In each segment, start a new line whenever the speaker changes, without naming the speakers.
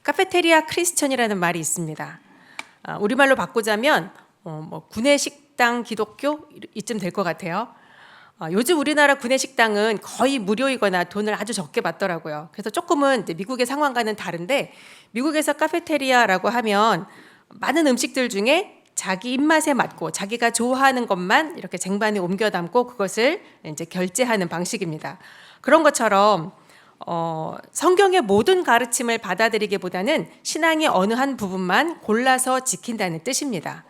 카페테리아 크리스천이라는 말이 있습니다. 우리말로 바꾸자면 구내식당 기독교 이쯤 될 것 같아요. 요즘 우리나라 구내식당은 거의 무료이거나 돈을 아주 적게 받더라고요. 그래서 조금은 이제 미국의 상황과는 다른데, 미국에서 카페테리아라고 하면 많은 음식들 중에 자기 입맛에 맞고 자기가 좋아하는 것만 이렇게 쟁반에 옮겨 담고 그것을 이제 결제하는 방식입니다. 그런 것처럼 성경의 모든 가르침을 받아들이기보다는 신앙의 어느 한 부분만 골라서 지킨다는 뜻입니다.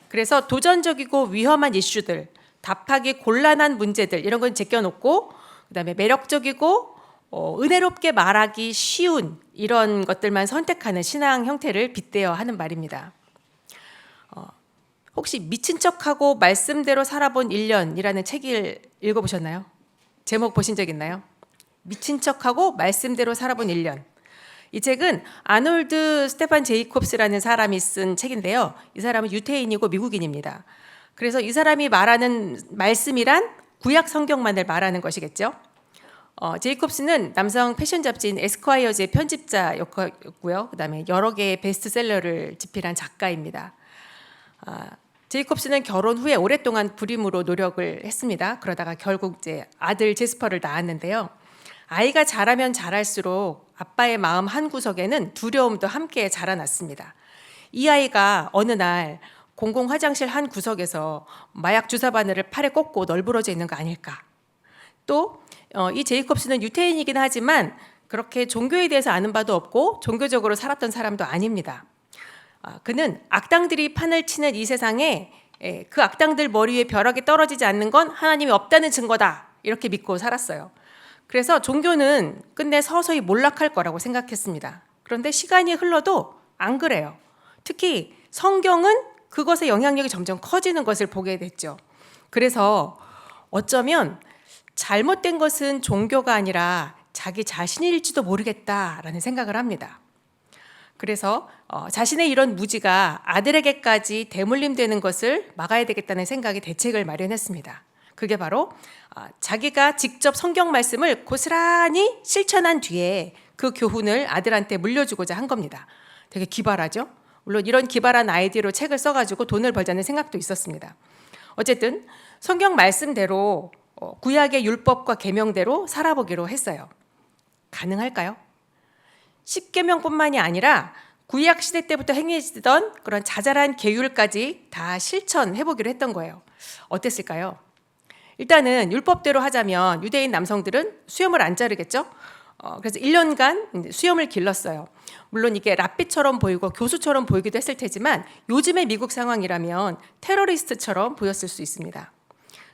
그래서 도전적이고 위험한 이슈들, 답하기 곤란한 문제들 이런 건 제껴놓고, 그다음에 매력적이고 은혜롭게 말하기 쉬운 이런 것들만 선택하는 신앙 형태를 빗대어 하는 말입니다. 혹시 미친 척하고 말씀대로 살아본 1년이라는 책을 읽어보셨나요? 제목 보신 적 있나요? 미친 척하고 말씀대로 살아본 1년. 이 책은 아놀드 스테판 제이콥스라는 사람이 쓴 책인데요. 이 사람은 유태인이고 미국인입니다. 그래서 이 사람이 말하는 말씀이란 구약 성경만을 말하는 것이겠죠. 제이콥스는 남성 패션 잡지인 에스콰이어즈의 편집자였고요. 그다음에 여러 개의 베스트셀러를 집필한 작가입니다. 제이콥스는 결혼 후에 오랫동안 불임으로 노력을 했습니다. 그러다가 결국 이제 아들 제스퍼를 낳았는데요. 아이가 자라면 자랄수록 아빠의 마음 한구석에는 두려움도 함께 자라났습니다. 이 아이가 어느 날 공공 화장실 한 구석에서 마약 주사 바늘을 팔에 꽂고 널브러져 있는 거 아닐까. 또 이 제이콥스는 유태인이긴 하지만 그렇게 종교에 대해서 아는 바도 없고 종교적으로 살았던 사람도 아닙니다. 그는 악당들이 판을 치는 이 세상에 그 악당들 머리 위에 벼락이 떨어지지 않는 건 하나님이 없다는 증거다, 이렇게 믿고 살았어요. 그래서 종교는 끝내 서서히 몰락할 거라고 생각했습니다. 그런데 시간이 흘러도 안 그래요. 특히 성경은 그것의 영향력이 점점 커지는 것을 보게 됐죠. 그래서 어쩌면 잘못된 것은 종교가 아니라 자기 자신일지도 모르겠다라는 생각을 합니다. 그래서 자신의 이런 무지가 아들에게까지 대물림되는 것을 막아야 되겠다는 생각에 대책을 마련했습니다. 그게 바로 자기가 직접 성경 말씀을 고스란히 실천한 뒤에 그 교훈을 아들한테 물려주고자 한 겁니다. 되게 기발하죠? 물론 이런 기발한 아이디어로 책을 써가지고 돈을 벌자는 생각도 있었습니다. 어쨌든 성경 말씀대로 구약의 율법과 계명대로 살아보기로 했어요. 가능할까요? 10계명뿐만이 아니라 구약 시대 때부터 행해지던 그런 자잘한 계율까지 다 실천해보기로 했던 거예요. 어땠을까요? 일단은 율법대로 하자면 유대인 남성들은 수염을 안 자르겠죠? 그래서 1년간 수염을 길렀어요. 물론 이게 랍비처럼 보이고 교수처럼 보이기도 했을 테지만 요즘의 미국 상황이라면 테러리스트처럼 보였을 수 있습니다.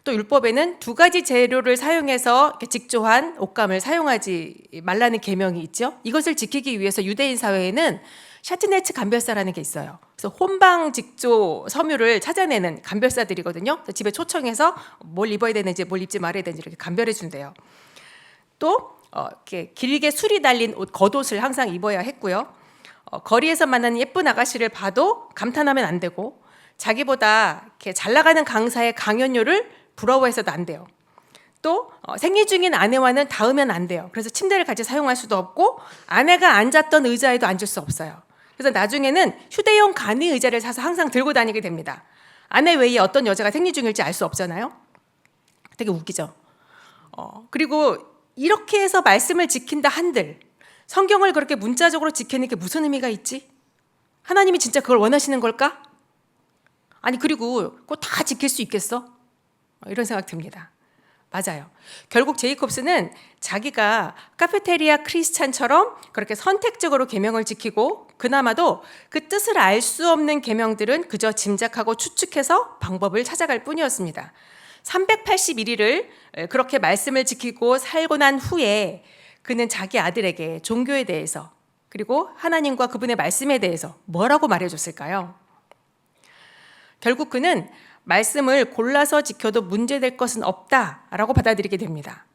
또 율법에는 2가지 재료를 사용해서 직조한 옷감을 사용하지 말라는 계명이 있죠. 이것을 지키기 위해서 유대인 사회에는 샤트네츠 감별사라는 게 있어요. 그래서 혼방 직조 섬유를 찾아내는 감별사들이거든요. 집에 초청해서 뭘 입어야 되는지 뭘 입지 말아야 되는지 이렇게 감별해 준대요. 또 이렇게 길게 술이 달린 옷, 겉옷을 항상 입어야 했고요. 거리에서 만나는 예쁜 아가씨를 봐도 감탄하면 안 되고, 자기보다 이렇게 잘 나가는 강사의 강연료를 부러워해서도 안 돼요. 또 생리 중인 아내와는 닿으면 안 돼요. 그래서 침대를 같이 사용할 수도 없고 아내가 앉았던 의자에도 앉을 수 없어요. 그래서 나중에는 휴대용 간이 의자를 사서 항상 들고 다니게 됩니다. 아내 외에 어떤 여자가 생리 중일지 알 수 없잖아요. 되게 웃기죠. 그리고 이렇게 해서 말씀을 지킨다 한들 성경을 그렇게 문자적으로 지키는 게 무슨 의미가 있지? 하나님이 진짜 그걸 원하시는 걸까? 아니, 그리고 그거 다 지킬 수 있겠어? 이런 생각 듭니다. 맞아요. 결국 제이콥스는 자기가 카페테리아 크리스찬처럼 그렇게 선택적으로 계명을 지키고, 그나마도 그 뜻을 알 수 없는 계명들은 그저 짐작하고 추측해서 방법을 찾아갈 뿐이었습니다. 381일을 그렇게 말씀을 지키고 살고 난 후에 그는 자기 아들에게 종교에 대해서, 그리고 하나님과 그분의 말씀에 대해서 뭐라고 말해줬을까요? 결국 그는 말씀을 골라서 지켜도 문제될 것은 없다라고 받아들이게 됩니다.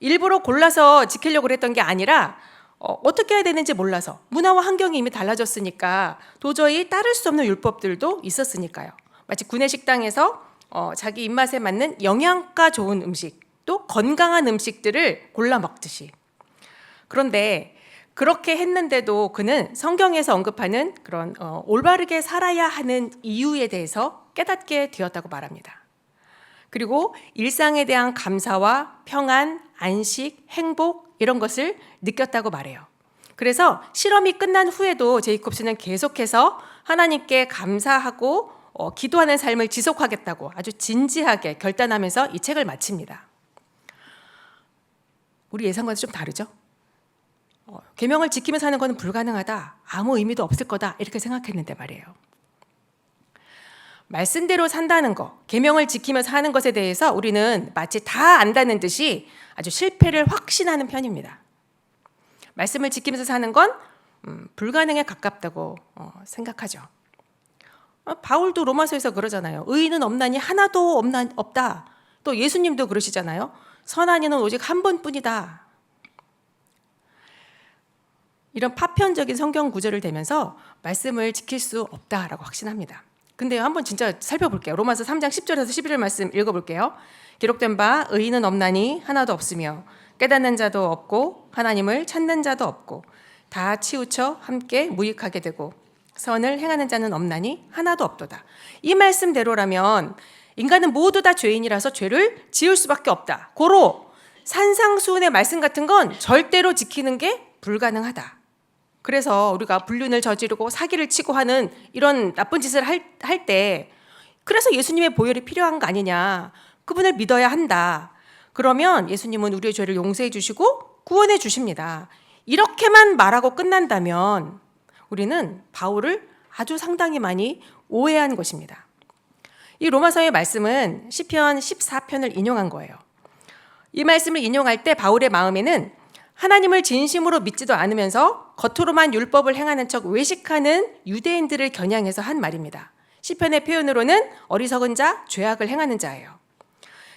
일부러 골라서 지키려고 했던 게 아니라 어떻게 해야 되는지 몰라서, 문화와 환경이 이미 달라졌으니까 도저히 따를 수 없는 율법들도 있었으니까요. 마치 구내식당에서 자기 입맛에 맞는 영양가 좋은 음식, 또 건강한 음식들을 골라 먹듯이. 그런데 그렇게 했는데도 그는 성경에서 언급하는 그런 올바르게 살아야 하는 이유에 대해서 깨닫게 되었다고 말합니다. 그리고 일상에 대한 감사와 평안, 안식, 행복 이런 것을 느꼈다고 말해요. 그래서 실험이 끝난 후에도 제이콥스는 계속해서 하나님께 감사하고 기도하는 삶을 지속하겠다고 아주 진지하게 결단하면서 이 책을 마칩니다. 우리 예상과는 좀 다르죠? 계명을 지키면서 사는 것은 불가능하다, 아무 의미도 없을 거다 이렇게 생각했는데 말이에요. 말씀대로 산다는 거, 계명을 지키면서 하는 것에 대해서 우리는 마치 다 안다는 듯이 아주 실패를 확신하는 편입니다. 말씀을 지키면서 사는 건 불가능에 가깝다고 생각하죠. 바울도 로마서에서 그러잖아요. 의인은 없나니 하나도 없다. 또 예수님도 그러시잖아요. 선한 이는 오직 한 분뿐이다. 이런 파편적인 성경 구절을 대면서 말씀을 지킬 수 없다라고 확신합니다. 근데 한번 진짜 살펴볼게요. 로마서 3장 10절에서 11절 말씀 읽어볼게요. 기록된 바 의인은 없나니 하나도 없으며 깨닫는 자도 없고 하나님을 찾는 자도 없고 다 치우쳐 함께 무익하게 되고 선을 행하는 자는 없나니 하나도 없도다. 이 말씀대로라면 인간은 모두 다 죄인이라서 죄를 지을 수밖에 없다. 고로 산상수훈의 말씀 같은 건 절대로 지키는 게 불가능하다. 그래서 우리가 불륜을 저지르고 사기를 치고 하는 이런 나쁜 짓을 할 때 그래서 예수님의 보혈이 필요한 거 아니냐. 그분을 믿어야 한다. 그러면 예수님은 우리의 죄를 용서해 주시고 구원해 주십니다. 이렇게만 말하고 끝난다면 우리는 바울을 아주 상당히 많이 오해한 것입니다. 이 로마서의 말씀은 시편 14편을 인용한 거예요. 이 말씀을 인용할 때 바울의 마음에는 하나님을 진심으로 믿지도 않으면서 겉으로만 율법을 행하는 척 외식하는 유대인들을 겨냥해서 한 말입니다. 시편의 표현으로는 어리석은 자, 죄악을 행하는 자예요.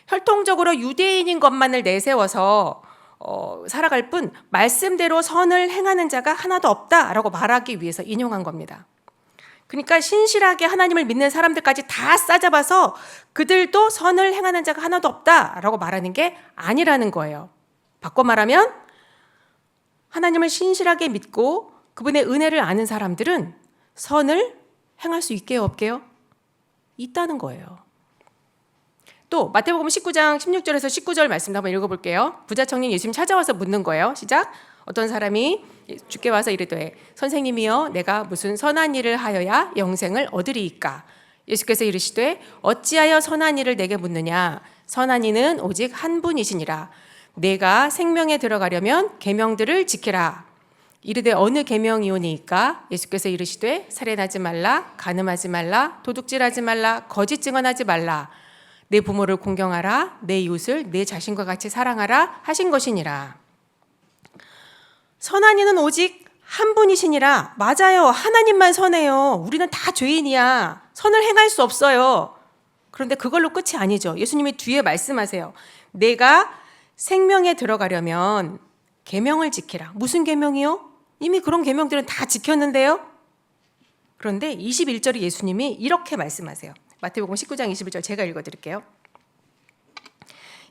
혈통적으로 유대인인 것만을 내세워서 살아갈 뿐 말씀대로 선을 행하는 자가 하나도 없다라고 말하기 위해서 인용한 겁니다. 그러니까 신실하게 하나님을 믿는 사람들까지 다 싸잡아서 그들도 선을 행하는 자가 하나도 없다라고 말하는 게 아니라는 거예요. 바꿔 말하면 하나님을 신실하게 믿고 그분의 은혜를 아는 사람들은 선을 행할 수 있게요, 없게요? 있다는 거예요. 또 마태복음 19장 16절에서 19절 말씀 한번 읽어볼게요. 부자 청년 예수님 찾아와서 묻는 거예요. 시작. 어떤 사람이 주께 와서 이르되 선생님이여 내가 무슨 선한 일을 하여야 영생을 얻으리이까? 예수께서 이르시되 어찌하여 선한 일을 내게 묻느냐? 선한 이는 오직 한 분이시니라. 내가 생명에 들어가려면 계명들을 지키라. 이르되 어느 계명이오니이까? 예수께서 이르시되 살인하지 말라, 간음하지 말라, 도둑질하지 말라, 거짓 증언하지 말라. 내 부모를 공경하라, 내 이웃을 내 자신과 같이 사랑하라 하신 것이니라. 선한 이는 오직 한 분이시니라. 맞아요. 하나님만 선해요. 우리는 다 죄인이야. 선을 행할 수 없어요. 그런데 그걸로 끝이 아니죠. 예수님이 뒤에 말씀하세요. 내가 생명에 들어가려면 계명을 지키라. 무슨 계명이요? 이미 그런 계명들은 다 지켰는데요. 그런데 21절에 예수님이 이렇게 말씀하세요. 마태복음 19장 21절 제가 읽어드릴게요.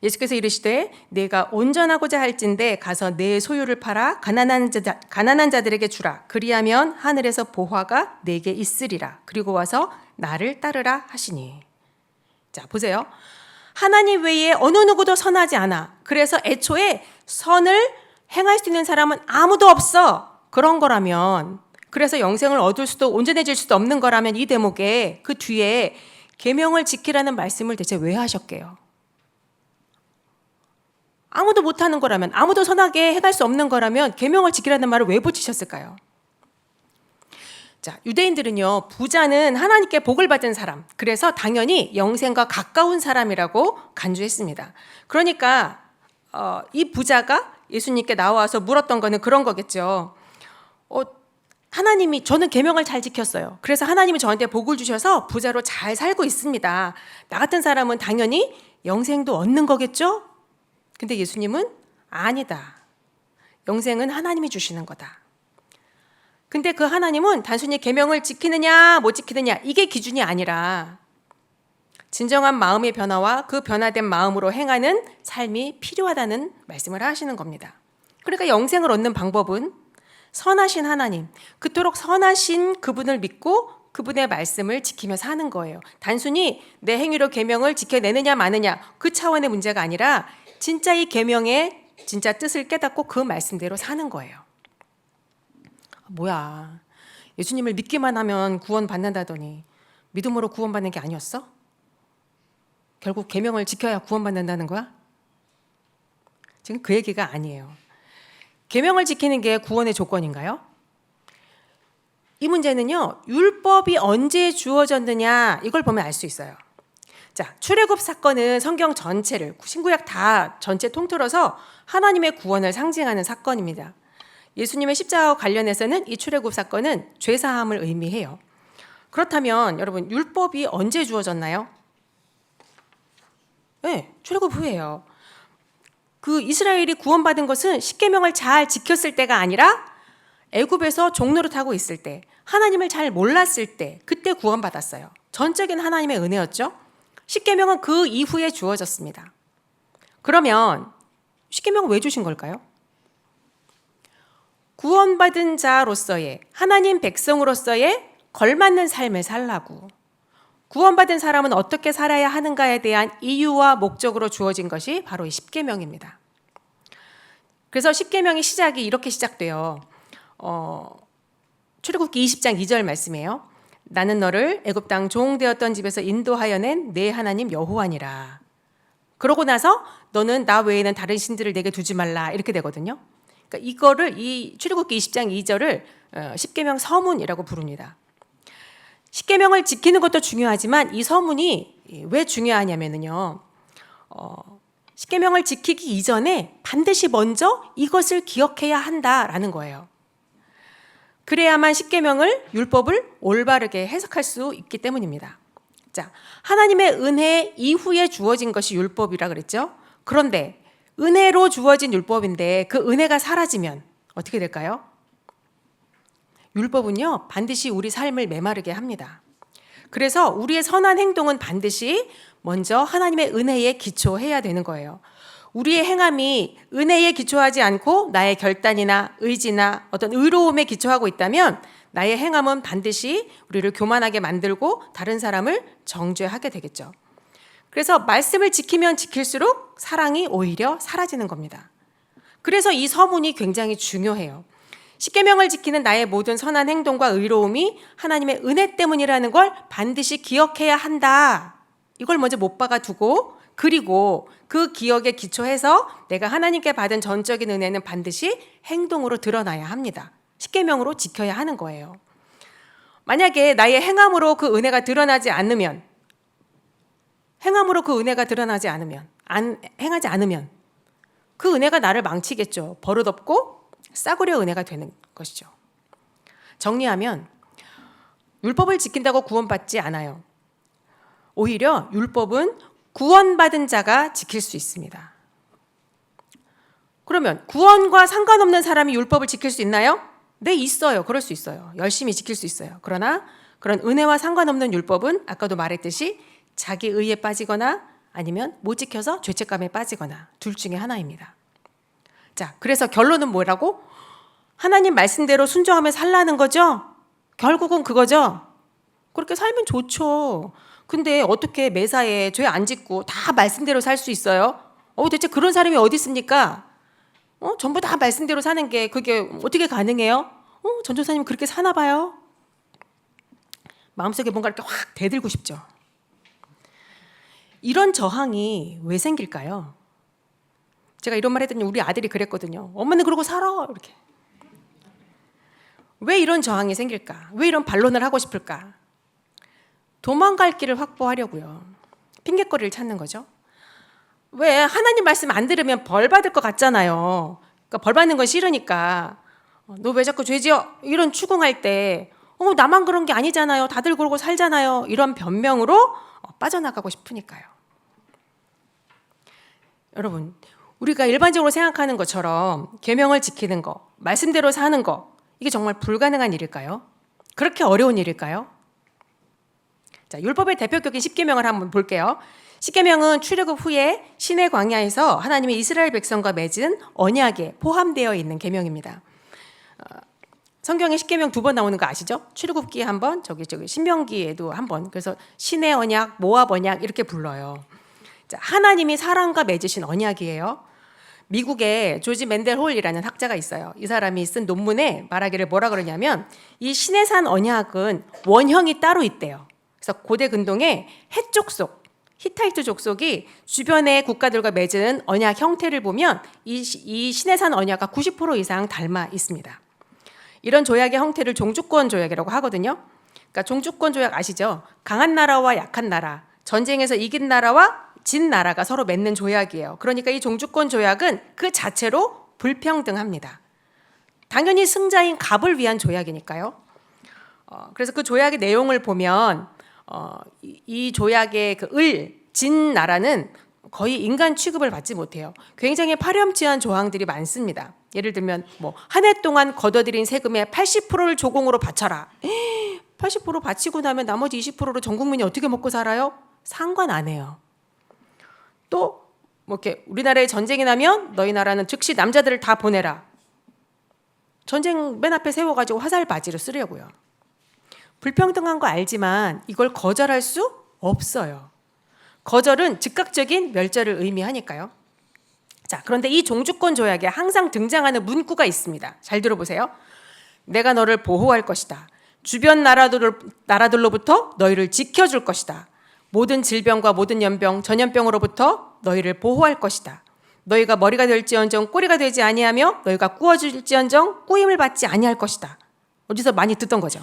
예수께서 이르시되 내가 온전하고자 할진대 가서 내 소유를 팔아 가난한 자들에게 주라. 그리하면 하늘에서 보화가 내게 있으리라. 그리고 와서 나를 따르라 하시니. 자, 보세요. 하나님 외에 어느 누구도 선하지 않아. 그래서 애초에 선을 행할 수 있는 사람은 아무도 없어. 그런 거라면, 그래서 영생을 얻을 수도 온전해질 수도 없는 거라면 이 대목에 그 뒤에 계명을 지키라는 말씀을 대체 왜 하셨게요? 아무도 못하는 거라면, 아무도 선하게 해갈 수 없는 거라면 계명을 지키라는 말을 왜 붙이셨을까요? 자, 유대인들은요, 부자는 하나님께 복을 받은 사람, 그래서 당연히 영생과 가까운 사람이라고 간주했습니다. 그러니까 이 부자가 예수님께 나와서 물었던 거는 그런 거겠죠. 하나님이, 저는 계명을 잘 지켰어요. 그래서 하나님이 저한테 복을 주셔서 부자로 잘 살고 있습니다. 나 같은 사람은 당연히 영생도 얻는 거겠죠? 근데 예수님은 아니다. 영생은 하나님이 주시는 거다. 근데 그 하나님은 단순히 계명을 지키느냐 못 지키느냐 이게 기준이 아니라 진정한 마음의 변화와 그 변화된 마음으로 행하는 삶이 필요하다는 말씀을 하시는 겁니다. 그러니까 영생을 얻는 방법은 선하신 하나님, 그토록 선하신 그분을 믿고 그분의 말씀을 지키며 사는 거예요. 단순히 내 행위로 계명을 지켜내느냐 마느냐 그 차원의 문제가 아니라 진짜 이 계명의 진짜 뜻을 깨닫고 그 말씀대로 사는 거예요. 뭐야, 예수님을 믿기만 하면 구원받는다더니 믿음으로 구원받는 게 아니었어? 결국 계명을 지켜야 구원받는다는 거야? 지금 그 얘기가 아니에요. 계명을 지키는 게 구원의 조건인가요? 이 문제는요, 율법이 언제 주어졌느냐 이걸 보면 알 수 있어요. 자, 출애굽 사건은 성경 전체를, 신구약 다 전체 통틀어서 하나님의 구원을 상징하는 사건입니다. 예수님의 십자가와 관련해서는 이 출애굽 사건은 죄사함을 의미해요. 그렇다면 여러분, 율법이 언제 주어졌나요? 네, 출애굽 후예요. 그 이스라엘이 구원받은 것은 십계명을 잘 지켰을 때가 아니라 애굽에서 종노릇하고 있을 때, 하나님을 잘 몰랐을 때, 그때 구원받았어요. 전적인 하나님의 은혜였죠. 십계명은 그 이후에 주어졌습니다. 그러면 십계명은 왜 주신 걸까요? 구원받은 자로서의, 하나님 백성으로서의 걸맞는 삶을 살라고. 구원받은 사람은 어떻게 살아야 하는가에 대한 이유와 목적으로 주어진 것이 바로 이 십계명입니다. 그래서 십계명의 시작이 이렇게 시작돼요. 출애굽기 20장 2절 말씀이에요. 나는 너를 애굽 땅 종되었던 집에서 인도하여 낸 내 하나님 여호와니라. 그러고 나서 너는 나 외에는 다른 신들을 내게 두지 말라 이렇게 되거든요. 그러니까 이거를 이 출애굽기 20장 2절을 십계명 서문이라고 부릅니다. 십계명을 지키는 것도 중요하지만 이 서문이 왜 중요하냐면요. 십계명을 지키기 이전에 반드시 먼저 이것을 기억해야 한다라는 거예요. 그래야만 십계명을, 율법을 올바르게 해석할 수 있기 때문입니다. 자, 하나님의 은혜 이후에 주어진 것이 율법이라 그랬죠. 그런데 은혜로 주어진 율법인데 그 은혜가 사라지면 어떻게 될까요? 율법은요, 반드시 우리 삶을 메마르게 합니다. 그래서 우리의 선한 행동은 반드시 먼저 하나님의 은혜에 기초해야 되는 거예요. 우리의 행함이 은혜에 기초하지 않고 나의 결단이나 의지나 어떤 의로움에 기초하고 있다면 나의 행함은 반드시 우리를 교만하게 만들고 다른 사람을 정죄하게 되겠죠. 그래서 말씀을 지키면 지킬수록 사랑이 오히려 사라지는 겁니다. 그래서 이 서문이 굉장히 중요해요. 십계명을 지키는 나의 모든 선한 행동과 의로움이 하나님의 은혜 때문이라는 걸 반드시 기억해야 한다. 이걸 먼저 못 박아두고 그리고 그 기억에 기초해서 내가 하나님께 받은 전적인 은혜는 반드시 행동으로 드러나야 합니다. 십계명으로 지켜야 하는 거예요. 만약에 나의 행함으로 그 은혜가 드러나지 않으면, 행하지 않으면 그 은혜가 나를 망치겠죠. 버릇없고 싸구려 은혜가 되는 것이죠. 정리하면 율법을 지킨다고 구원받지 않아요. 오히려 율법은 구원받은 자가 지킬 수 있습니다. 그러면 구원과 상관없는 사람이 율법을 지킬 수 있나요? 네, 있어요. 그럴 수 있어요. 열심히 지킬 수 있어요. 그러나 그런 은혜와 상관없는 율법은 아까도 말했듯이 자기 의에 빠지거나 아니면 못 지켜서 죄책감에 빠지거나 둘 중에 하나입니다. 자, 그래서 결론은 뭐라고? 하나님 말씀대로 순종하며 살라는 거죠? 결국은 그거죠? 그렇게 살면 좋죠. 근데 어떻게 매사에 죄 안 짓고 다 말씀대로 살 수 있어요? 대체 그런 사람이 어디 있습니까? 전부 다 말씀대로 사는 게 그게 어떻게 가능해요? 전도사님 그렇게 사나 봐요? 마음속에 뭔가 이렇게 확 대들고 싶죠. 이런 저항이 왜 생길까요? 제가 이런 말 했더니 우리 아들이 그랬거든요. 엄마는 그러고 살아 이렇게. 왜 이런 저항이 생길까? 왜 이런 반론을 하고 싶을까? 도망갈 길을 확보하려고요. 핑계거리를 찾는 거죠. 왜 하나님 말씀 안 들으면 벌 받을 것 같잖아요. 그러니까 벌 받는 건 싫으니까 너 왜 자꾸 죄 지어? 이런 추궁할 때 나만 그런 게 아니잖아요. 다들 그러고 살잖아요. 이런 변명으로 빠져나가고 싶으니까요. 여러분, 우리가 일반적으로 생각하는 것처럼 계명을 지키는 거, 말씀대로 사는 거 이게 정말 불가능한 일일까요? 그렇게 어려운 일일까요? 자, 율법의 대표격인 십계명을 한번 볼게요. 십계명은 출애굽 후에 시내 광야에서 하나님이 이스라엘 백성과 맺은 언약에 포함되어 있는 계명입니다. 성경에 십계명 2번 나오는 거 아시죠? 출애굽기에 한 번, 저기 신명기에도 한 번. 그래서 신의 언약, 모압 언약 이렇게 불러요. 자, 하나님이 사람과 맺으신 언약이에요. 미국에 조지 맨델홀이라는 학자가 있어요. 이 사람이 쓴 논문에 말하기를 뭐라 그러냐면 이 시내산 언약은 원형이 따로 있대요. 그래서 고대 근동에 헷 족속, 히타이트 족속이 주변의 국가들과 맺은 언약 형태를 보면 이 시내산 언약과 90% 이상 닮아 있습니다. 이런 조약의 형태를 종주권 조약이라고 하거든요. 그러니까 종주권 조약 아시죠? 강한 나라와 약한 나라, 전쟁에서 이긴 나라와 진 나라가 서로 맺는 조약이에요. 그러니까 이 종주권 조약은 그 자체로 불평등합니다. 당연히 승자인 갑을 위한 조약이니까요. 그래서 그 조약의 내용을 보면 이 조약의 진 나라는 거의 인간 취급을 받지 못해요. 굉장히 파렴치한 조항들이 많습니다. 예를 들면 한 해 동안 걷어들인 세금의 80%를 조공으로 바쳐라. 80% 바치고 나면 나머지 20%로 전 국민이 어떻게 먹고 살아요? 상관 안 해요. 또 이렇게 우리나라에 전쟁이 나면 너희 나라는 즉시 남자들을 다 보내라. 전쟁 맨 앞에 세워가지고 화살 바지로 쓰려고요. 불평등한 거 알지만 이걸 거절할 수 없어요. 거절은 즉각적인 멸절을 의미하니까요. 자, 그런데 이 종주권 조약에 항상 등장하는 문구가 있습니다. 잘 들어보세요. 내가 너를 보호할 것이다. 주변 나라들로부터 너희를 지켜줄 것이다. 모든 질병과 모든 연병, 전염병으로부터 너희를 보호할 것이다. 너희가 머리가 될지언정 꼬리가 되지 아니하며 너희가 꾸어질지언정 꾸임을 받지 아니할 것이다. 어디서 많이 듣던 거죠.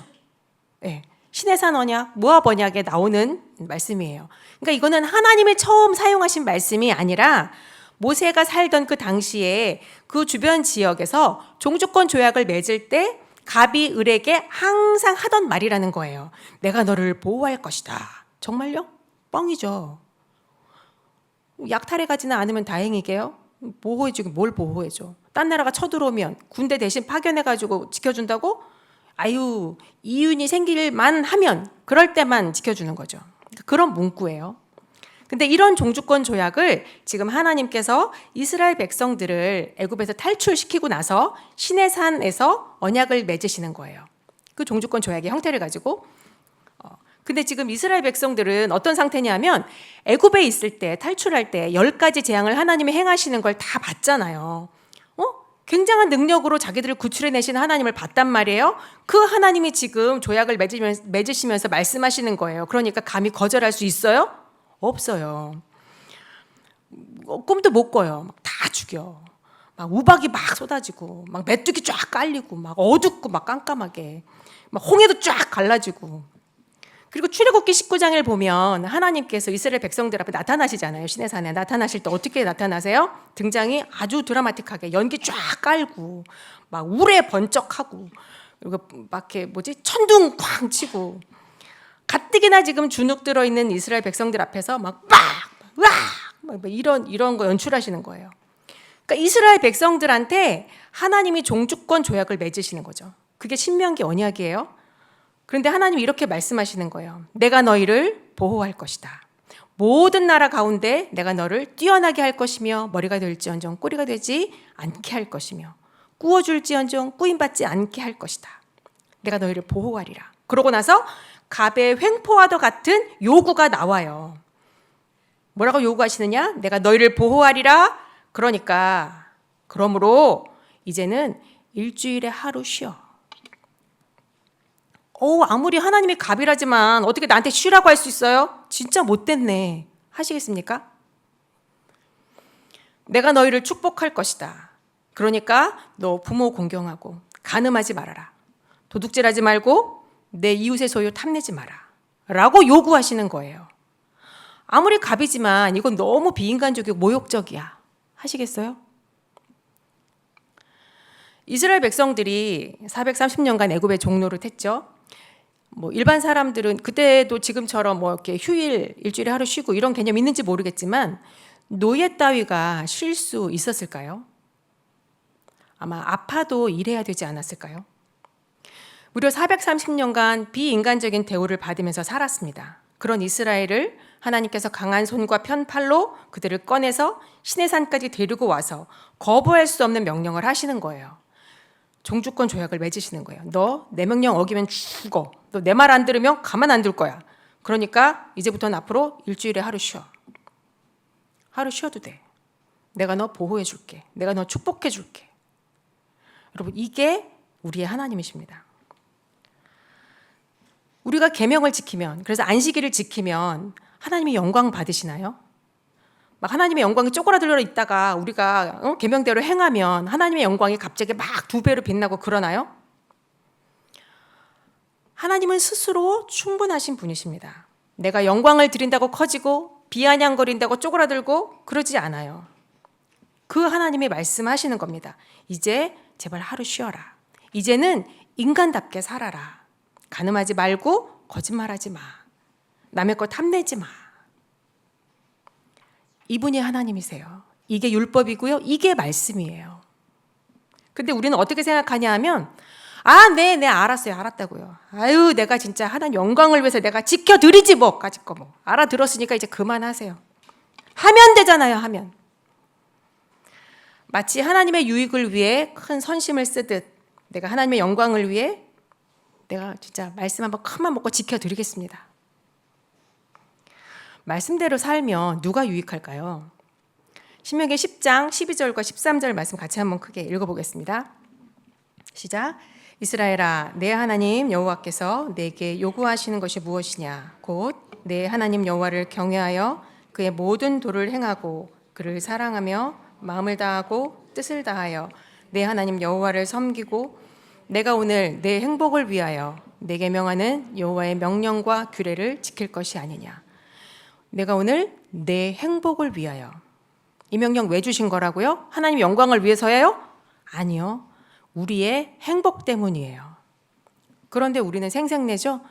네. 시내산 언약, 모압 언약에 나오는 말씀이에요. 그러니까 이거는 하나님이 처음 사용하신 말씀이 아니라 모세가 살던 그 당시에 그 주변 지역에서 종주권 조약을 맺을 때 갑이 을에게 항상 하던 말이라는 거예요. 내가 너를 보호할 것이다. 정말요? 뻥이죠. 약탈해 가지는 않으면 다행이게요. 보호해주긴 뭘 보호해줘. 딴 나라가 쳐들어오면 군대 대신 파견해가지고 지켜준다고? 아유, 이윤이 생길만 하면 그럴 때만 지켜주는 거죠. 그런 문구예요. 근데 이런 종주권 조약을 지금 하나님께서 이스라엘 백성들을 애굽에서 탈출시키고 나서 시내산에서 언약을 맺으시는 거예요. 그 종주권 조약의 형태를 가지고. 근데 지금 이스라엘 백성들은 어떤 상태냐면 애굽에 있을 때 탈출할 때 10가지 재앙을 하나님이 행하시는 걸 다 봤잖아요. 굉장한 능력으로 자기들을 구출해내신 하나님을 봤단 말이에요. 그 하나님이 지금 조약을 맺으시면서 말씀하시는 거예요. 그러니까 감히 거절할 수 있어요? 없어요. 꿈도 못 꿔요. 막 다 죽여. 막 우박이 막 쏟아지고, 막 메뚜기 쫙 깔리고, 막 어둡고, 막 깜깜하게, 막 홍해도 쫙 갈라지고. 그리고 출애굽기 19장을 보면 하나님께서 이스라엘 백성들 앞에 나타나시잖아요. 시내산에 나타나실 때 어떻게 나타나세요? 등장이 아주 드라마틱하게 연기 쫙 깔고 막 우레 번쩍하고 그리고 막 이렇게 천둥 쾅 치고 가뜩이나 지금 주눅 들어 있는 이스라엘 백성들 앞에서 막 이런 거 연출하시는 거예요. 그러니까 이스라엘 백성들한테 하나님이 종주권 조약을 맺으시는 거죠. 그게 신명기 언약이에요. 그런데 하나님이 이렇게 말씀하시는 거예요. 내가 너희를 보호할 것이다. 모든 나라 가운데 내가 너를 뛰어나게 할 것이며 머리가 될지언정 꼬리가 되지 않게 할 것이며 꾸어줄지언정 꾸임받지 않게 할 것이다. 내가 너희를 보호하리라. 그러고 나서 갑의 횡포와도 같은 요구가 나와요. 뭐라고 요구하시느냐? 내가 너희를 보호하리라. 그러므로 이제는 일주일에 하루 쉬어. 아무리 하나님이 갑이라지만 어떻게 나한테 쉬라고 할 수 있어요? 진짜 못됐네. 하시겠습니까? 내가 너희를 축복할 것이다. 그러니까 너 부모 공경하고 간음하지 말아라. 도둑질하지 말고 내 이웃의 소유 탐내지 마라. 라고 요구하시는 거예요. 아무리 갑이지만 이건 너무 비인간적이고 모욕적이야. 하시겠어요? 이스라엘 백성들이 430년간 애굽의 종노릇 했죠. 일반 사람들은 그때도 지금처럼 이렇게 휴일 일주일에 하루 쉬고 이런 개념 있는지 모르겠지만 노예 따위가 쉴 수 있었을까요? 아마 아파도 일해야 되지 않았을까요? 무려 430년간 비인간적인 대우를 받으면서 살았습니다. 그런 이스라엘을 하나님께서 강한 손과 편팔로 그들을 꺼내서 시내산까지 데리고 와서 거부할 수 없는 명령을 하시는 거예요. 종주권 조약을 맺으시는 거예요. 너 내 명령 어기면 죽어. 너 내 말 안 들으면 가만 안 둘 거야. 그러니까 이제부터는 앞으로 일주일에 하루 쉬어. 하루 쉬어도 돼. 내가 너 보호해 줄게. 내가 너 축복해 줄게. 여러분, 이게 우리의 하나님이십니다. 우리가 계명을 지키면, 그래서 안식일을 지키면 하나님이 영광 받으시나요? 막 하나님의 영광이 쪼그라들어 있다가 우리가 계명대로 행하면 하나님의 영광이 갑자기 막 2배로 빛나고 그러나요? 하나님은 스스로 충분하신 분이십니다. 내가 영광을 드린다고 커지고 비아냥거린다고 쪼그라들고 그러지 않아요. 그 하나님이 말씀하시는 겁니다. 이제 제발 하루 쉬어라. 이제는 인간답게 살아라. 간음하지 말고 거짓말하지 마. 남의 것 탐내지 마. 이분이 하나님이세요. 이게 율법이고요. 이게 말씀이에요. 근데 우리는 어떻게 생각하냐 하면 네, 알았어요. 알았다고요. 아유, 내가 진짜 하나님 영광을 위해서 내가 지켜드리지 뭐까짓 거 뭐. 알아들었으니까 이제 그만하세요. 하면 되잖아요. 하면. 마치 하나님의 유익을 위해 큰 선심을 쓰듯 내가 하나님의 영광을 위해 내가 진짜 말씀 한번 큰맘 먹고 지켜드리겠습니다. 말씀대로 살면 누가 유익할까요? 신명기 10장 12절과 13절 말씀 같이 한번 크게 읽어보겠습니다. 시작. 이스라엘아, 내 하나님 여호와께서 내게 요구하시는 것이 무엇이냐? 곧 내 하나님 여호와를 경외하여 그의 모든 도를 행하고 그를 사랑하며 마음을 다하고 뜻을 다하여 내 하나님 여호와를 섬기고 내가 오늘 내 행복을 위하여 내게 명하는 여호와의 명령과 규례를 지킬 것이 아니냐. 내가 오늘 내 행복을 위하여. 이 명령 왜 주신 거라고요? 하나님 영광을 위해서예요? 아니요. 우리의 행복 때문이에요. 그런데 우리는 생색내죠?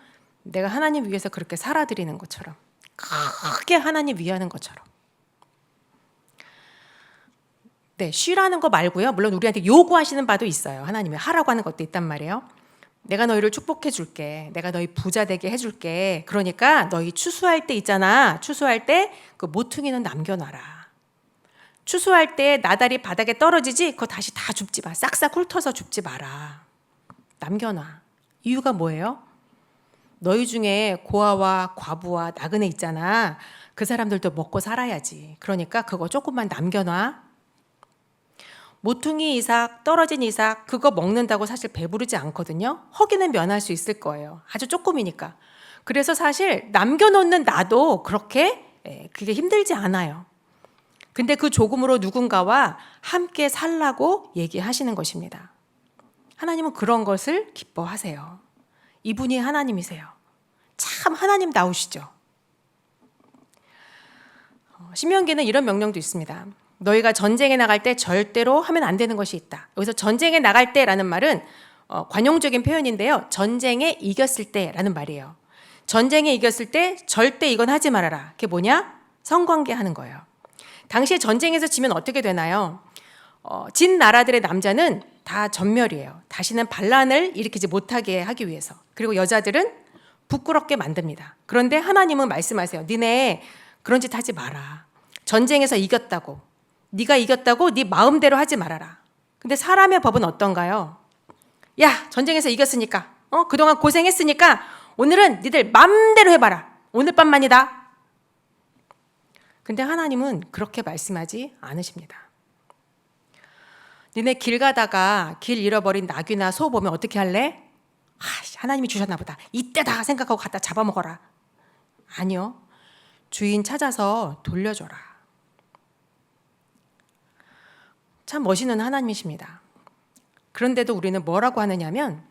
내가 하나님 위해서 그렇게 살아드리는 것처럼, 크게 하나님 위하는 것처럼. 네, 쉬라는 거 말고요. 물론 우리한테 요구하시는 바도 있어요. 하나님이 하라고 하는 것도 있단 말이에요. 내가 너희를 축복해 줄게. 내가 너희 부자 되게 해줄게. 그러니까 너희 추수할 때 있잖아. 추수할 때 그 모퉁이는 남겨놔라. 추수할 때 나달이 바닥에 떨어지지 그거 다시 다 줍지 마. 싹싹 훑어서 줍지 마라. 남겨놔. 이유가 뭐예요? 너희 중에 고아와 과부와 나그네 있잖아. 그 사람들도 먹고 살아야지. 그러니까 그거 조금만 남겨놔. 모퉁이 이삭, 떨어진 이삭 그거 먹는다고 사실 배부르지 않거든요. 허기는 면할 수 있을 거예요. 아주 조금이니까. 그래서 사실 남겨놓는 나도 그렇게 그게 힘들지 않아요. 근데 그 조금으로 누군가와 함께 살라고 얘기하시는 것입니다. 하나님은 그런 것을 기뻐하세요. 이분이 하나님이세요. 참 하나님 나오시죠. 신명기는 이런 명령도 있습니다. 너희가 전쟁에 나갈 때 절대로 하면 안 되는 것이 있다. 여기서 전쟁에 나갈 때라는 말은 관용적인 표현인데요. 전쟁에 이겼을 때라는 말이에요. 전쟁에 이겼을 때 절대 이건 하지 말아라. 그게 뭐냐? 성관계 하는 거예요. 당시에 전쟁에서 지면 어떻게 되나요? 진 나라들의 남자는 다 전멸이에요. 다시는 반란을 일으키지 못하게 하기 위해서. 그리고 여자들은 부끄럽게 만듭니다. 그런데 하나님은 말씀하세요. 니네 그런 짓 하지 마라. 전쟁에서 이겼다고. 네가 이겼다고 네 마음대로 하지 말아라. 근데 사람의 법은 어떤가요? 야, 전쟁에서 이겼으니까 그동안 고생했으니까 오늘은 니들 마음대로 해봐라. 오늘 밤만이다. 근데 하나님은 그렇게 말씀하지 않으십니다. 니네 길 가다가 길 잃어버린 나귀나 소 보면 어떻게 할래? 하나님이 주셨나 보다. 이때다 생각하고 갖다 잡아먹어라. 아니요. 주인 찾아서 돌려줘라. 참 멋있는 하나님이십니다. 그런데도 우리는 뭐라고 하느냐면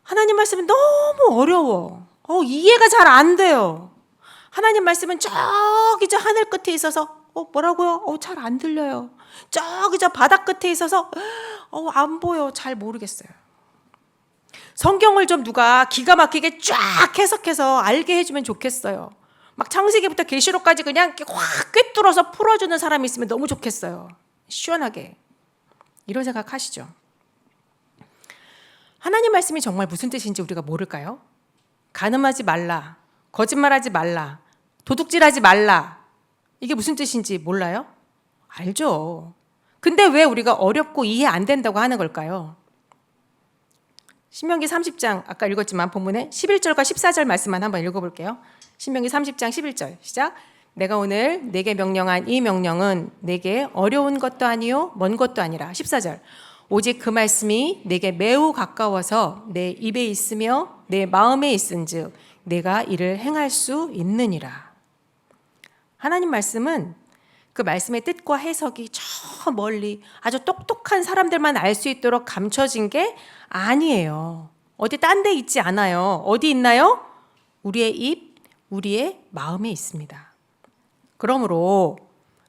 하나님 말씀은 너무 어려워. 이해가 잘 안 돼요. 하나님 말씀은 저기 저 하늘 끝에 있어서 뭐라고요? 잘 안 들려요. 저기 저 바닥 끝에 있어서 안 보여. 잘 모르겠어요. 성경을 좀 누가 기가 막히게 쫙 해석해서 알게 해주면 좋겠어요. 막 창세기부터 계시록까지 그냥 확 꿰뚫어서 풀어주는 사람이 있으면 너무 좋겠어요. 시원하게. 이런 생각 하시죠? 하나님 말씀이 정말 무슨 뜻인지 우리가 모를까요? 간음하지 말라, 거짓말하지 말라, 도둑질하지 말라. 이게 무슨 뜻인지 몰라요? 알죠. 근데 왜 우리가 어렵고 이해 안 된다고 하는 걸까요? 신명기 30장 아까 읽었지만 본문에 11절과 14절 말씀만 한번 읽어볼게요. 신명기 30장 11절 시작. 내가 오늘 내게 명령한 이 명령은 내게 어려운 것도 아니요 먼 것도 아니라 14절. 오직 그 말씀이 내게 매우 가까워서 내 입에 있으며 내 마음에 있은즉 내가 이를 행할 수 있느니라. 하나님 말씀은 그 말씀의 뜻과 해석이 저 멀리 아주 똑똑한 사람들만 알 수 있도록 감춰진 게 아니에요. 어디 딴 데 있지 않아요. 어디 있나요? 우리의 입, 우리의 마음에 있습니다. 그러므로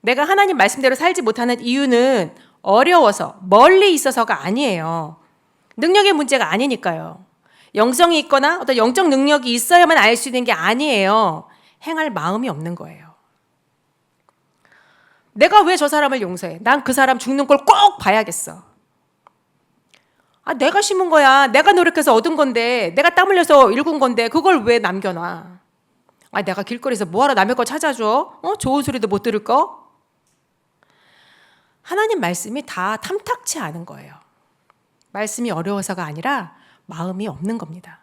내가 하나님 말씀대로 살지 못하는 이유는 어려워서 멀리 있어서가 아니에요. 능력의 문제가 아니니까요. 영성이 있거나 어떤 영적 능력이 있어야만 알 수 있는 게 아니에요. 행할 마음이 없는 거예요. 내가 왜 저 사람을 용서해? 난 그 사람 죽는 걸 꼭 봐야겠어. 내가 심은 거야. 내가 노력해서 얻은 건데, 내가 땀 흘려서 일군 건데 그걸 왜 남겨놔? 내가 길거리에서 뭐하러 남의 거 찾아줘? 좋은 소리도 못 들을 거? 하나님 말씀이 다 탐탁치 않은 거예요. 말씀이 어려워서가 아니라 마음이 없는 겁니다.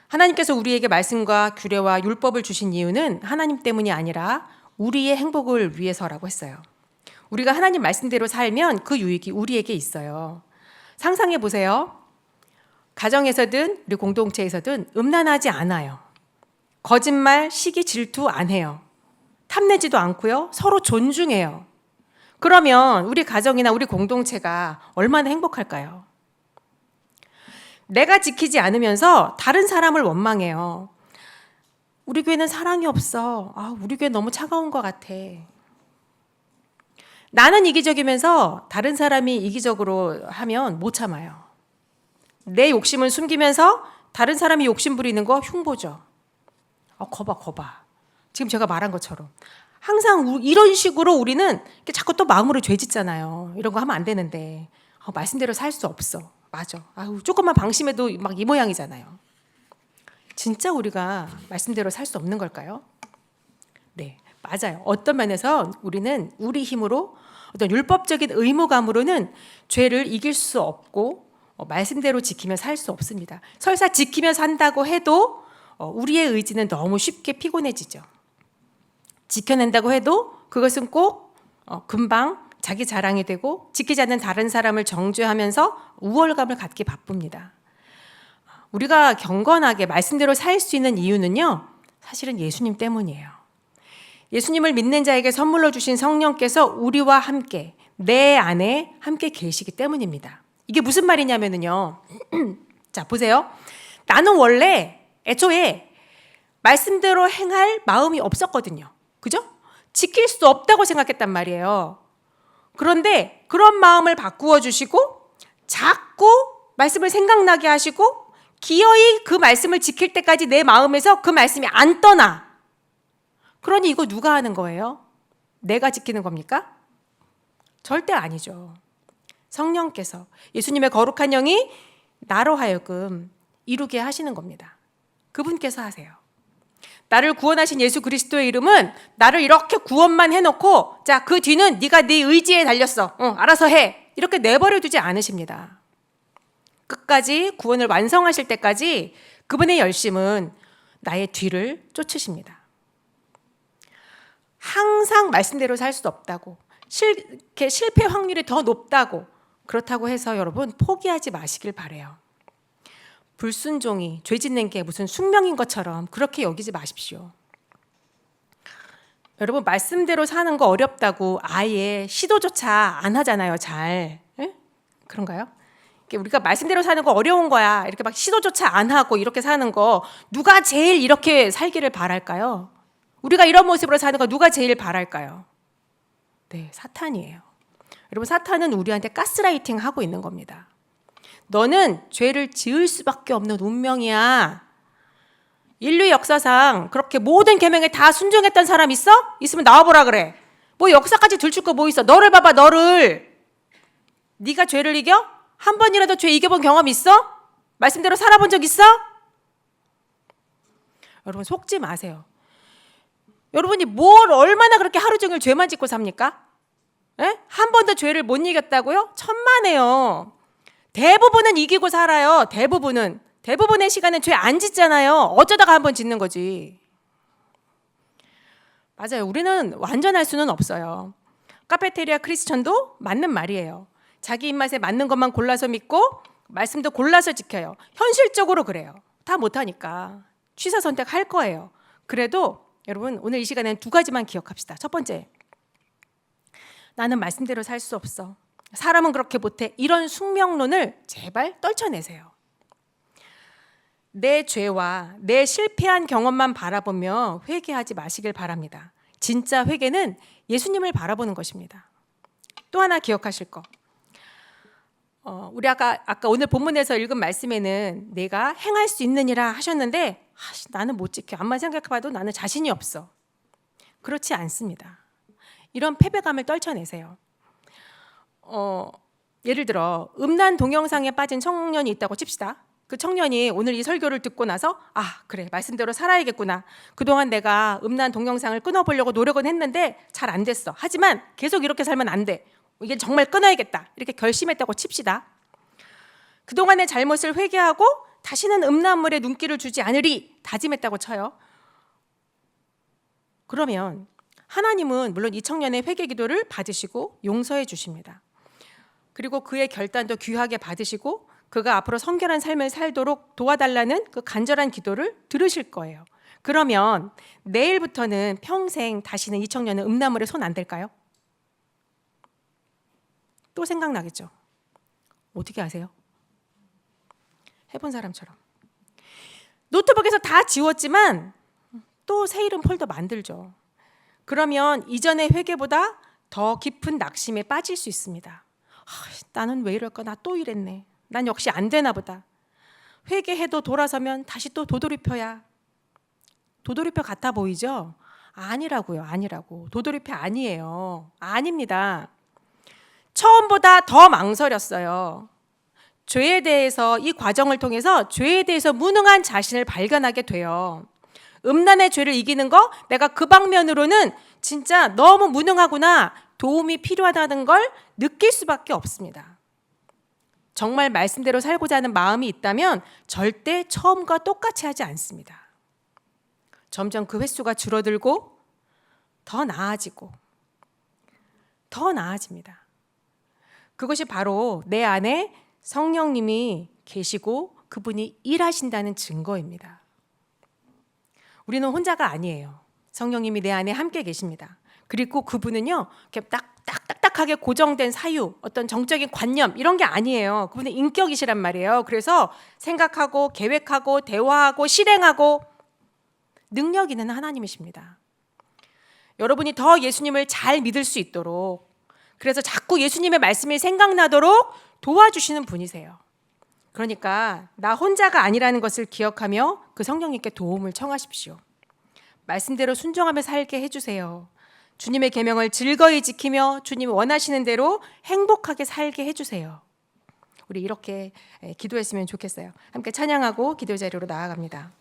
하나님께서 우리에게 말씀과 규례와 율법을 주신 이유는 하나님 때문이 아니라 우리의 행복을 위해서라고 했어요. 우리가 하나님 말씀대로 살면 그 유익이 우리에게 있어요. 상상해 보세요. 가정에서든 우리 공동체에서든 음란하지 않아요. 거짓말, 시기, 질투 안 해요. 탐내지도 않고요. 서로 존중해요. 그러면 우리 가정이나 우리 공동체가 얼마나 행복할까요? 내가 지키지 않으면서 다른 사람을 원망해요. 우리 교회는 사랑이 없어. 우리 교회 너무 차가운 것 같아. 나는 이기적이면서 다른 사람이 이기적으로 하면 못 참아요. 내 욕심을 숨기면서 다른 사람이 욕심 부리는 거 흉보죠. 거봐. 지금 제가 말한 것처럼. 항상 이런 식으로 우리는 자꾸 또 마음으로 죄짓잖아요. 이런 거 하면 안 되는데. 말씀대로 살 수 없어. 맞아. 조금만 방심해도 막 이 모양이잖아요. 진짜 우리가 말씀대로 살 수 없는 걸까요? 네, 맞아요. 어떤 면에서 우리는 우리 힘으로 어떤 율법적인 의무감으로는 죄를 이길 수 없고 말씀대로 지키며 살 수 없습니다. 설사 지키며 산다고 해도 우리의 의지는 너무 쉽게 피곤해지죠. 지켜낸다고 해도 그것은 꼭 금방 자기 자랑이 되고 지키지 않는 다른 사람을 정죄하면서 우월감을 갖기 바쁩니다. 우리가 경건하게 말씀대로 살 수 있는 이유는요, 사실은 예수님 때문이에요. 예수님을 믿는 자에게 선물로 주신 성령께서 우리와 함께 내 안에 함께 계시기 때문입니다. 이게 무슨 말이냐면요. 자, 보세요. 나는 원래 애초에 말씀대로 행할 마음이 없었거든요. 그죠? 지킬 수 없다고 생각했단 말이에요. 그런데 그런 마음을 바꾸어 주시고 자꾸 말씀을 생각나게 하시고 기어이 그 말씀을 지킬 때까지 내 마음에서 그 말씀이 안 떠나. 그러니 이거 누가 하는 거예요? 내가 지키는 겁니까? 절대 아니죠. 성령께서 예수님의 거룩한 영이 나로 하여금 이루게 하시는 겁니다. 그분께서 하세요. 나를 구원하신 예수 그리스도의 이름은 나를 이렇게 구원만 해놓고 자, 그 뒤는 네가 네 의지에 달렸어. 알아서 해. 이렇게 내버려 두지 않으십니다. 끝까지 구원을 완성하실 때까지 그분의 열심은 나의 뒤를 쫓으십니다. 항상 말씀대로 살 수 없다고, 실패 확률이 더 높다고, 그렇다고 해서 여러분 포기하지 마시길 바래요. 불순종이 죄 짓는 게 무슨 숙명인 것처럼 그렇게 여기지 마십시오. 여러분 말씀대로 사는 거 어렵다고 아예 시도조차 안 하잖아요. 잘. 에? 그런가요? 우리가 말씀대로 사는 거 어려운 거야. 이렇게 막 시도조차 안 하고 이렇게 사는 거 누가 제일 이렇게 살기를 바랄까요? 우리가 이런 모습으로 사는 거 누가 제일 바랄까요? 네, 사탄이에요. 여러분 사탄은 우리한테 가스라이팅 하고 있는 겁니다. 너는 죄를 지을 수밖에 없는 운명이야. 인류 역사상 그렇게 모든 계명에 다 순종했던 사람 있어? 있으면 나와보라 그래. 뭐 역사까지 들출 거 뭐 있어? 너를 봐봐, 너를. 네가 죄를 이겨? 한 번이라도 죄 이겨본 경험 있어? 말씀대로 살아본 적 있어? 여러분 속지 마세요. 여러분이 뭘 얼마나 그렇게 하루 종일 죄만 짓고 삽니까? 한 번도 죄를 못 이겼다고요? 천만에요. 대부분은 이기고 살아요. 대부분의 시간은 죄 안 짓잖아요. 어쩌다가 한번 짓는 거지. 맞아요. 우리는 완전할 수는 없어요. 카페테리아 크리스천도 맞는 말이에요. 자기 입맛에 맞는 것만 골라서 믿고 말씀도 골라서 지켜요. 현실적으로 그래요. 다 못하니까 취사 선택할 거예요. 그래도 여러분 오늘 이 시간에는 두 가지만 기억합시다. 첫 번째, 나는 말씀대로 살 수 없어. 사람은 그렇게 못해. 이런 숙명론을 제발 떨쳐내세요. 내 죄와 내 실패한 경험만 바라보며 회개하지 마시길 바랍니다. 진짜 회개는 예수님을 바라보는 것입니다. 또 하나 기억하실 거. 우리 아까 오늘 본문에서 읽은 말씀에는 내가 행할 수 있느니라 하셨는데 나는 못 지켜. 암만 생각해봐도 나는 자신이 없어. 그렇지 않습니다. 이런 패배감을 떨쳐내세요. 예를 들어 음란 동영상에 빠진 청년이 있다고 칩시다. 그 청년이 오늘 이 설교를 듣고 나서 그래 말씀대로 살아야겠구나. 그동안 내가 음란 동영상을 끊어보려고 노력은 했는데 잘 안 됐어. 하지만 계속 이렇게 살면 안 돼. 이게 정말 끊어야겠다. 이렇게 결심했다고 칩시다. 그동안의 잘못을 회개하고 다시는 음란물에 눈길을 주지 않으리 다짐했다고 쳐요. 그러면 하나님은 물론 이 청년의 회개 기도를 받으시고 용서해 주십니다. 그리고 그의 결단도 귀하게 받으시고 그가 앞으로 성결한 삶을 살도록 도와달라는 그 간절한 기도를 들으실 거예요. 그러면 내일부터는 평생 다시는 이 청년은 음란물에 손 안 댈까요? 또 생각나겠죠. 어떻게 아세요? 해본 사람처럼. 노트북에서 다 지웠지만 또 새 이름 폴더 만들죠. 그러면 이전의 회개보다 더 깊은 낙심에 빠질 수 있습니다. 나는 왜 이럴까? 나 또 이랬네. 난 역시 안 되나 보다. 회개해도 돌아서면 다시 또 도돌이표야. 도돌이표 같아 보이죠? 아니라고요. 아니라고. 도돌이표 아니에요. 아닙니다. 처음보다 더 망설였어요. 죄에 대해서 이 과정을 통해서 죄에 대해서 무능한 자신을 발견하게 돼요. 음란의 죄를 이기는 거 내가 그 방면으로는 진짜 너무 무능하구나. 도움이 필요하다는 걸 느낄 수밖에 없습니다. 정말 말씀대로 살고자 하는 마음이 있다면 절대 처음과 똑같이 하지 않습니다. 점점 그 횟수가 줄어들고 더 나아지고 더 나아집니다. 그것이 바로 내 안에 성령님이 계시고 그분이 일하신다는 증거입니다. 우리는 혼자가 아니에요. 성령님이 내 안에 함께 계십니다. 그리고 그분은요, 이렇게 딱딱하게 고정된 사유, 어떤 정적인 관념 이런 게 아니에요. 그분은 인격이시란 말이에요. 그래서 생각하고 계획하고 대화하고 실행하고 능력 있는 하나님이십니다. 여러분이 더 예수님을 잘 믿을 수 있도록 그래서 자꾸 예수님의 말씀이 생각나도록 도와주시는 분이세요. 그러니까 나 혼자가 아니라는 것을 기억하며 그 성령님께 도움을 청하십시오. 말씀대로 순종하며 살게 해주세요. 주님의 계명을 즐거이 지키며 주님이 원하시는 대로 행복하게 살게 해주세요. 우리 이렇게 기도했으면 좋겠어요. 함께 찬양하고 기도 자리로 나아갑니다.